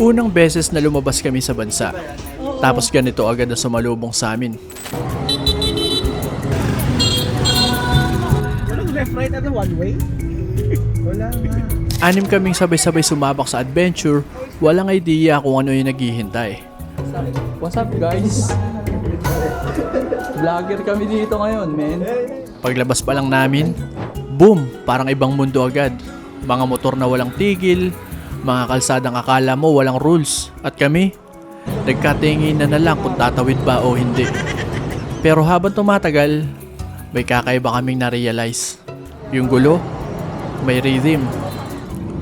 Unang beses na lumabas kami sa bansa. Tapos ganito agad na sumalubong sa amin. Walang left right at one way? Wala nga. 6 kaming sabay-sabay sumabak sa adventure, walang idea kung ano yung naghihintay. What's up guys? Vlogger kami dito ngayon, men. Paglabas pa lang namin, boom! Parang ibang mundo agad. Mga motor na walang tigil, mga kalsadang akala mo walang rules. At kami, nagkatingin na lang kung tatawid ba o hindi. Pero habang tumatagal, may kakaiba kaming na-realize. Yung gulo, may rhythm.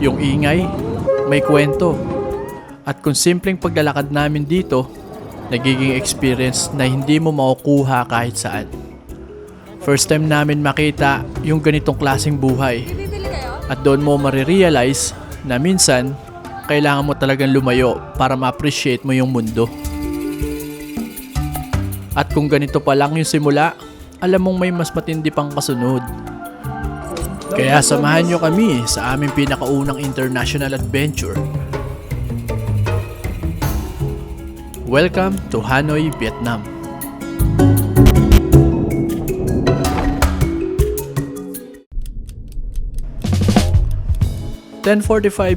Yung ingay, may kwento. At kung simpleng paglalakad namin dito, nagiging experience na hindi mo makukuha kahit saan. First time namin makita yung ganitong klaseng buhay. At doon mo marirealize na minsan, kailangan mo talagang lumayo para ma-appreciate mo yung mundo. At kung ganito pa lang yung simula, alam mong may mas matindi pang kasunod. Kaya samahan nyo kami sa aming pinakaunang international adventure. Welcome to Hanoi, Vietnam.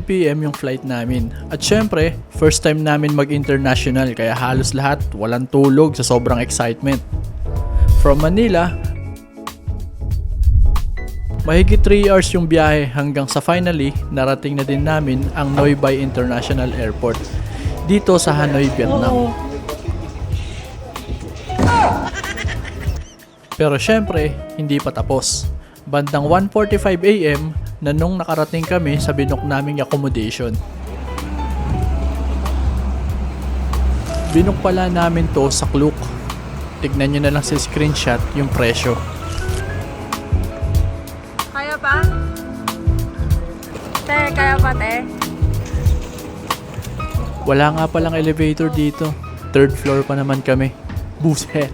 PM yung flight namin. At syempre, first time namin mag-international kaya halos lahat walang tulog sa sobrang excitement. From Manila, mahigit 3 hours yung biyahe hanggang sa finally narating na din namin ang Noi Bai International Airport dito sa Hanoi, Vietnam. Pero syempre, hindi pa tapos. Bandang 1:45 AM na nung nakarating kami sa binook naming accommodation. Binook pala namin to sa Klook. Tignan nyo na lang sa screenshot yung presyo. Kaya pa? Te, kaya pa te? Wala nga palang elevator dito. 3rd floor pa naman kami. Buset.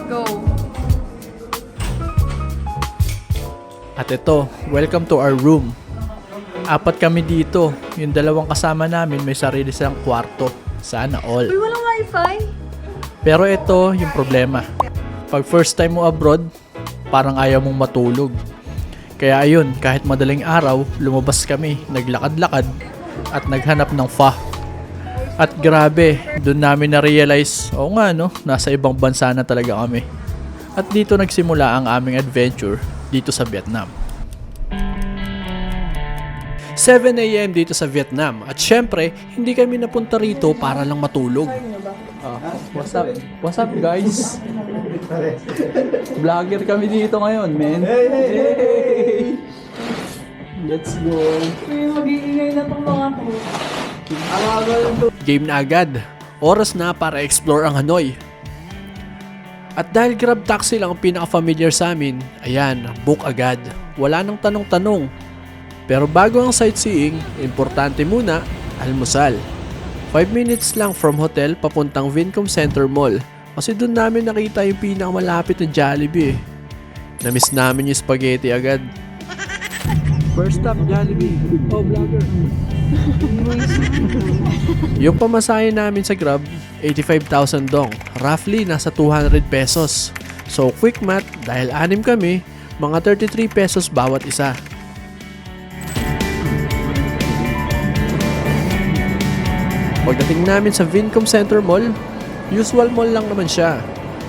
Go. At ito, welcome to our room. 4 kami dito. Yung 2 kasama namin may sarili silang kwarto. Sana all. Uy, walang wifi? Pero ito yung problema. Pag first time mo abroad, parang ayaw mong matulog. Kaya ayun, kahit madaling araw, lumabas kami, naglakad-lakad at naghanap ng pho. At grabe, doon namin na-realize, oo nga no, nasa ibang bansa na talaga kami. At dito nagsimula ang aming adventure dito sa Vietnam. 7 AM dito sa Vietnam at syempre, hindi kami napunta rito para lang matulog. What's up? What's up guys? Vlogger kami dito ngayon, men. Hey! Let's go. Uy, mag-iingay na itong mga to. Game na agad. Oras na para explore ang Hanoi. At dahil Grab Taxi lang ang pinaka-familiar sa amin, ayan, book agad. Wala nang tanong-tanong. Pero bago ang sightseeing, importante muna, almusal. 5 minutes lang from hotel papuntang Vincom Center Mall. Kasi doon namin nakita yung pinakamalapit na Jollibee. Namiss namin yung spaghetti agad. First stop, Jollibee. Oh, vlogger. Yung pamasahe namin sa Grab, 85,000 dong. Roughly, nasa 200 pesos. So, quick math, dahil 6 kami, mga 33 pesos bawat isa. Pagdating namin sa Vincom Center Mall, usual mall lang naman siya.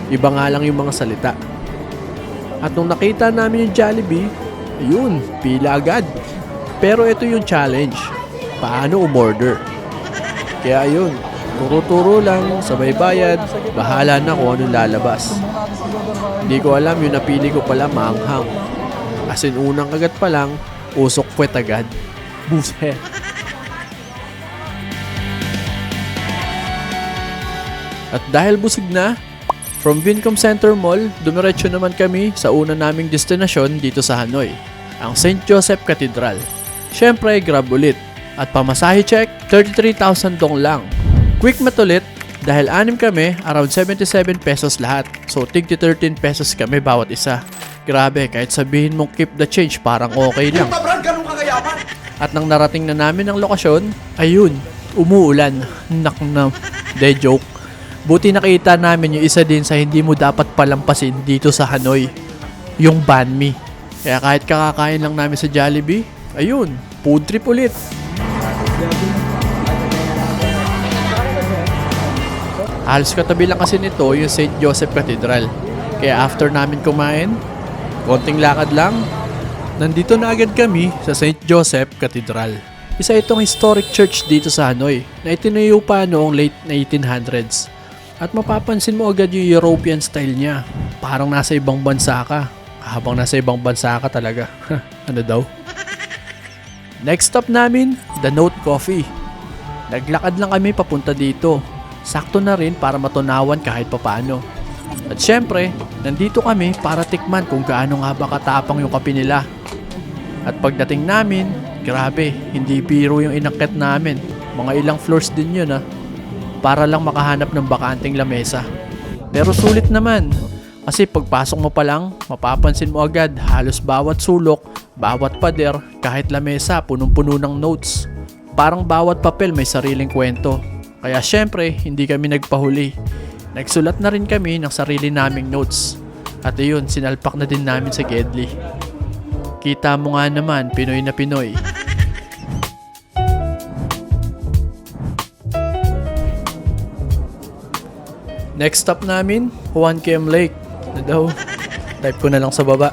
Iba nga lang yung mga salita. At nung nakita namin yung Jollibee, ayun, pila agad. Pero ito yung challenge. Paano umorder? Kaya ayun, turo-turo lang, sabay bayad, bahala na kung anong lalabas. Hindi ko alam yung napili ko pala maanghang. As in unang agad pa lang, usok puwet agad. Buset. At dahil busog na, from Vincom Center Mall, dumiretso naman kami sa una naming destinasyon dito sa Hanoi, ang St. Joseph Cathedral. Syempre, Grab ulit. At pamasahe check, 33,000 dong lang. Quick math ulit, dahil 6 kami, around 77 pesos lahat. So, tig 13 pesos kami bawat isa. Grabe, kahit sabihin mong keep the change, parang okay lang. At At nang narating na namin ang lokasyon, ayun, umuulan. Nakna, de joke. Buti nakita namin yung isa din sa hindi mo dapat palampasin dito sa Hanoi. Yung banh mi. Kaya kahit kakakain lang namin sa Jollibee, ayun, food trip ulit. Halos katabi lang kasi nito yung St. Joseph Cathedral. Kaya after namin kumain, konting lakad lang, nandito na agad kami sa St. Joseph Cathedral. Isa itong historic church dito sa Hanoi na itinayo pa noong late 1800s. At mapapansin mo agad yung European style niya. Parang nasa ibang bansa ka. Habang nasa ibang bansa ka talaga. Ano daw? Next stop namin, The Note Coffee. Naglakad lang kami papunta dito. Sakto na rin para matunawan kahit papaano. At syempre, nandito kami para tikman kung gaano nga ba katapang yung kape nila. At pagdating namin, grabe, hindi biro yung inakyat namin. Mga ilang floors din yun para lang makahanap ng bakanting lamesa. Pero sulit naman, kasi pagpasok mo pa lang, mapapansin mo agad halos bawat sulok, bawat pader, kahit lamesa, punong-puno ng notes. Parang bawat papel may sariling kwento. Kaya syempre, hindi kami nagpahuli. Nagsulat na rin kami ng sarili naming notes. At ayun, sinalpak na din namin sa Gedli. Kita mo nga naman, Pinoy na Pinoy. Next stop namin, Juan Kem Lake. Na daw, type ko na lang sa baba.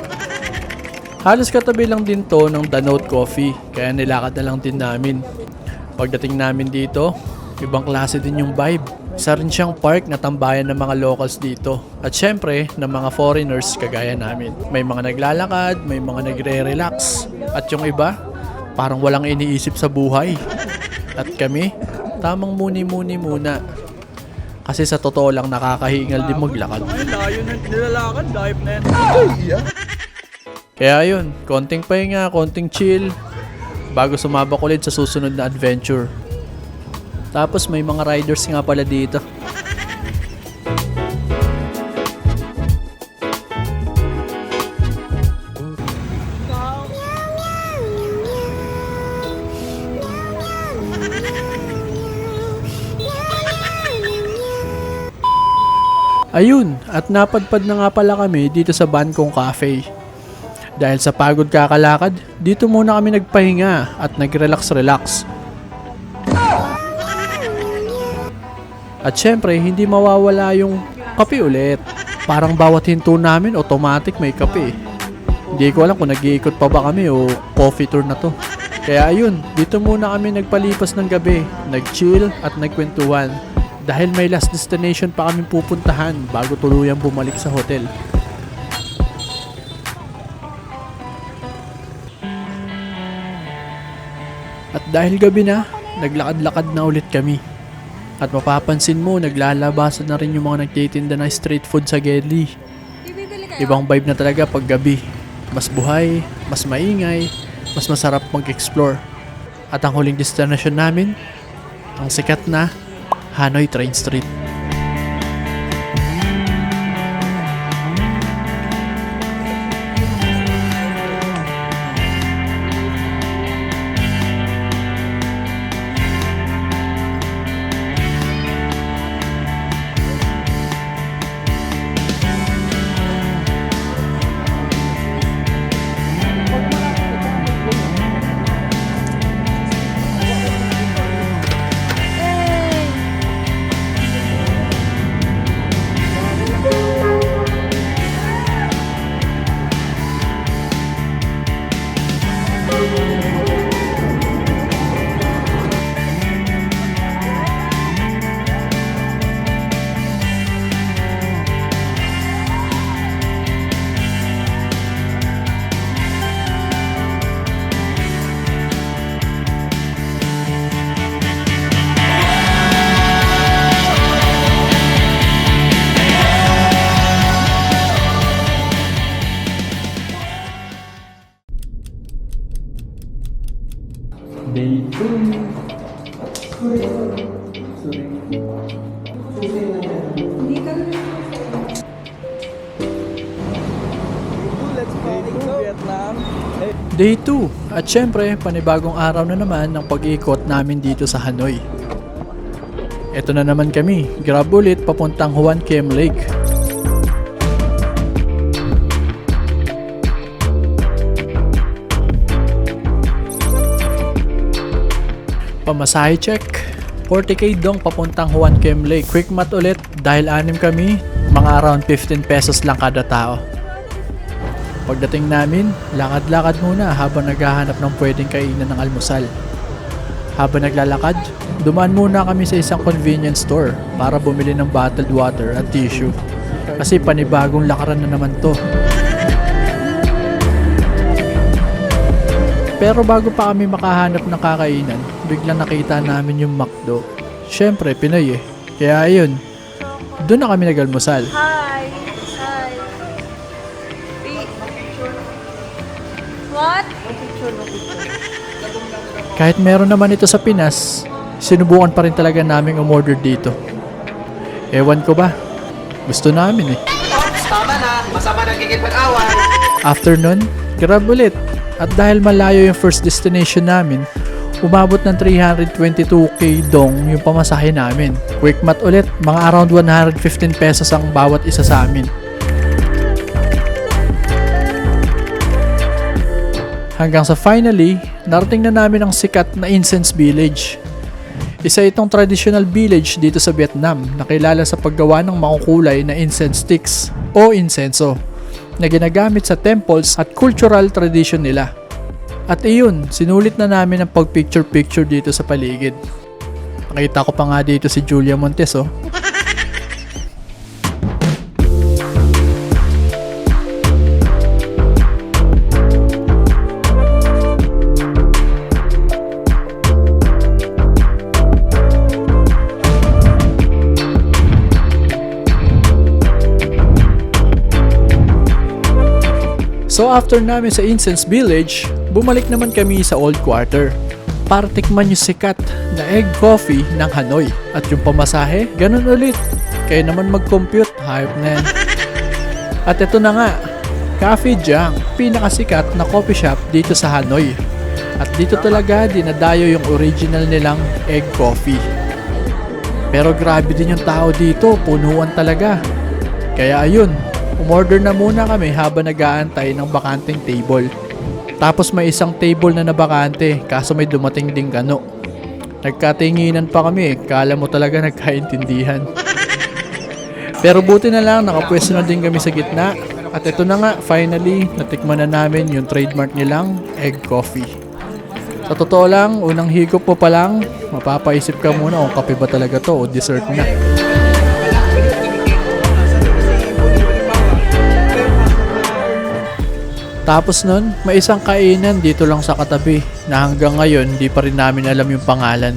Halos katabi lang din to ng The Note Coffee, kaya nilakad na lang din namin. Pagdating namin dito, ibang klase din yung vibe. Isa rin siyang park na tambayan ng mga locals dito. At syempre, ng mga foreigners kagaya namin. May mga naglalakad, may mga nagre-relax. At yung iba, parang walang iniisip sa buhay. At kami, tamang muni-muni muna. Kasi sa totoo lang nakakahingal din maglakad. Layo na nilalakad, dive na yan. Kaya yun, konting pahinga, konting chill, bago sumabak ulit sa susunod na adventure. Tapos may mga riders nga pala dito. Ayun, at napadpad na nga pala kami dito sa Bangkok Cafe. Dahil sa pagod kakalakad, dito muna kami nagpahinga at nag-relax-relax. At syempre, hindi mawawala yung kape ulit. Parang bawat hinto namin, automatic may kape. Hindi ko alam kung nag-iikot pa ba kami o coffee tour na to. Kaya ayun, dito muna kami nagpalipas ng gabi, nag-chill at nagkwentuhan. Dahil may last destination pa kami pupuntahan bago tuluyang bumalik sa hotel. At dahil gabi na, naglakad-lakad na ulit kami. At mapapansin mo, naglalabasan na rin yung mga nagtitinda na street food sa Gedli. Ibang vibe na talaga pag gabi. Mas buhay, mas maingay, mas masarap mag-explore. At ang huling destination namin, ang sikat na Hanoi Train Street. Day 2. Hindi ka Let's go. Vietnam. Day 2. At syempre, panibagong araw na naman ng pag-iikot namin dito sa Hanoi. Ito na naman kami, grab ulit papuntang Huan Kiem Lake. Pamasahe check. 40k dong papuntang Huan Kiem Lake. Quick math ulit, dahil 6 kami, mga around 15 pesos lang kada tao. Pagdating namin, lakad-lakad muna habang naghahanap ng pwedeng kainan ng almusal. Habang naglalakad, dumaan muna kami sa isang convenience store para bumili ng bottled water at tissue. Kasi panibagong lakaran na naman to. Pero bago pa kami makahanap ng kakainan, biglang nakita namin yung McDo. Syempre, Pinoy eh. Kaya ayun, doon na kami nag-almusal. Hi! What? Kahit meron naman ito sa Pinas, sinubukan pa rin talaga naming umorder dito. Ewan ko ba? Gusto namin eh. Tama na, masama nagiging pag-away. After nun, grab ulit. At dahil malayo yung first destination namin, umabot ng 322k dong yung pamasahe namin. Quick math ulit, mga around 115 pesos ang bawat isa sa amin. Hanggang sa finally, narating na namin ang sikat na Incense Village. Isa itong traditional village dito sa Vietnam na kilala sa paggawa ng makukulay na incense sticks o insenso na ginagamit sa temples at cultural tradition nila. At iyon, sinulit na namin ang pag-picture-picture dito sa paligid. Nakita ko pa nga dito si Julia Montes oh. So after namin sa Incense Village, bumalik naman kami sa Old Quarter para tikman yung sikat na egg coffee ng Hanoi. At yung pamasahe, ganun ulit. Kaya naman mag-compute, hype na yan. At ito na nga, Cafe Jiang, pinakasikat na coffee shop dito sa Hanoi. At dito talaga dinadayo yung original nilang egg coffee. Pero grabe din yung tao dito, punuan talaga. Kaya ayun, umorder na muna kami habang nag-aantay ng bakanting table. Tapos may isang table na nabakante kaso may dumating ding gano. Nagkatinginan pa kami, kala mo talaga nagkaintindihan. Pero buti na lang nakapwesto na din kami sa gitna. At ito na nga, finally, natikman na namin yung trademark nilang egg coffee. Sa totoo lang, unang higop mo pa lang, mapapaisip ka muna kung kape ba talaga to o dessert na. Tapos nun, may isang kainan dito lang sa katabi na hanggang ngayon di pa rin namin alam yung pangalan.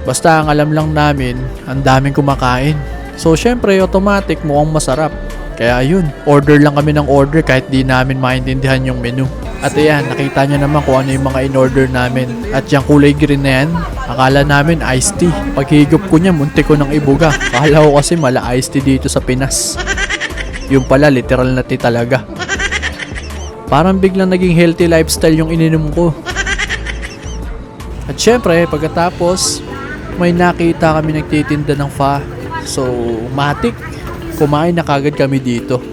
Basta ang alam lang namin, ang daming kumakain. So syempre automatic mukhang masarap. Kaya ayun, order lang kami ng order kahit di namin maintindihan yung menu. At ayan, nakita nyo naman kung ano yung mga in-order namin. At yung kulay green na yan, akala namin iced tea. Paghigop ko niya, munti ko ng ibuga. Akala ko kasi mala iced tea dito sa Pinas. Yung pala, literal na tea talaga. Parang biglang naging healthy lifestyle yung ininom ko. At syempre, pagkatapos, may nakita kami nagtitinda ng pho. So, matik, kumain na kagad kami dito.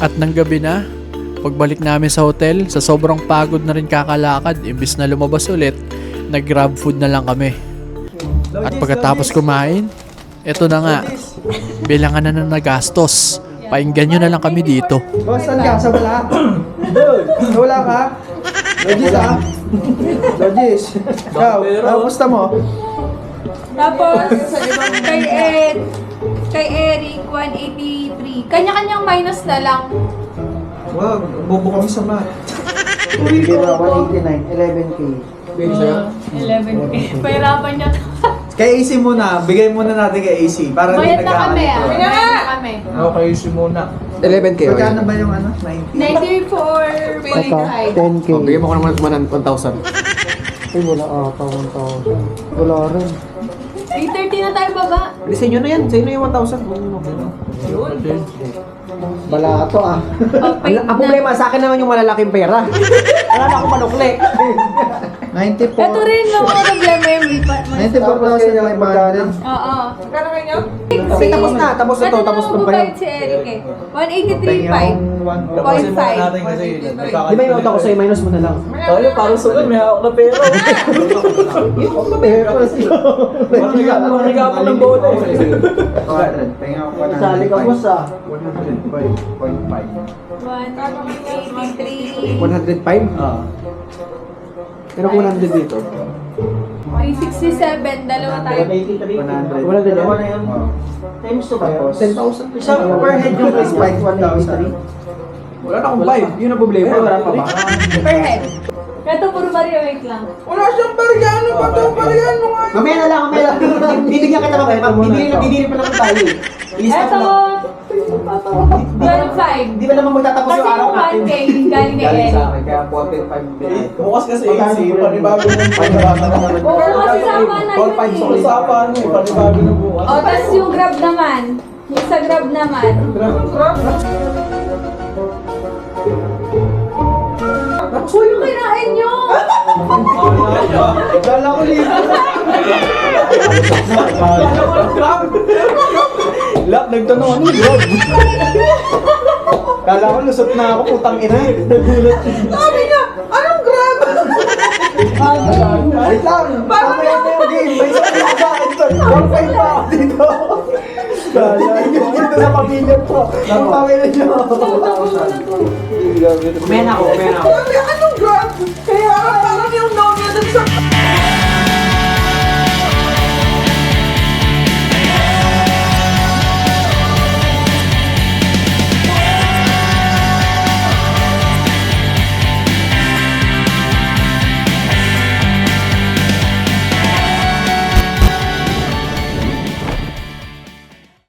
At nang gabi na, pagbalik namin sa hotel, sa sobrang pagod na rin kakalakad, imbis na lumabas ulit, nag-grab food na lang kami. At pagkatapos kumain, eto na nga, bilangan na nagastos. Painggan nyo na lang kami dito. Boss, saan ka? Sa wala? Sa wala ka? Logis ah? Logis. Ikaw, kamusta mo? Tapos, kay Eric, 183. Kanya-kanyang minus na lang. Wag, bobo kami sa math. Uy, Diba, bobo. 189, 11K. Pwede sa'yo? 11K. Pahirapan niya to. Kay AC muna, bigay muna natin kay AC. Para Bayad na kami ah. ito. Bayad na kami. Okay, AC muna. 11K. Magkano ba yung ano? 90? 94.5. 10K. Oh, bigyan mo ko naman ng 1,000. Ay, wala ata 1,000. Wala rin. 330 na tayo baba. Hindi, sa inyo na yan. Sa inyo yung 1,000. Balato ah. Okay Ang problema, sa akin naman yung malalaking pera. Wala na akong manukli. 94. Ito rin no, mga problema yung 94,000 yung magkano. Oo. Magkano kayo? Kasi tapos na. Tapos na to. Tapos na pa yun. si Eric eh. 183.5. 0.5. Di ba yung auto ko sa'yo, minus mo na lang. Tayo, parang sugal, may hawak na pera. Yung pera siya. Manigapan ng bola eh. 200. Pahinga ko 105. Sali ka, boss, ah. 105.5. 183. 105? Ah. Pero 100 dito. 367. Dalawa tayo. 100. Wala din yan? Oo. Times to ba? Tapos, 10,000. Isang per head yung price spike, 183. Wala na akong 5. Yun ang problema. Wala pa ba? Per head. Ito, puro barya, wait lang. wala siyang baryan. Ano ba ito? Baryan mo nga. Mamaya na lang, mamaya lang. Bibigyan kita mamaya. Bibili pa lang tayo eh. Ilista Ito, ko lang. 12.5. Di ba naman magtatapos Kasi yung araw yung natin? 1K galing kay Galing sa Eric. akin, kaya 4.5 Bukas kasi easy, panibago ng panibago na naman. Oo, kasi sama na yun eh. Usapan mo, panibago na bukas. O, tapos yung Grab naman. Yung sa Grab naman. Tapos Yung kinain nyo! Kala ko libo. Lap, nagtanong ano, Rob? Kala ko lusot na ako, putang ina. Nagulat. Sabi niya, anong grab? Wait lang. Mamaya na yung game. May sabi ko sa akin to. 1.5 pa ako dito. Kala niyo dito sa pamilya ko. Ang pamilya niyo. Mamaya na ako, mamaya na ako.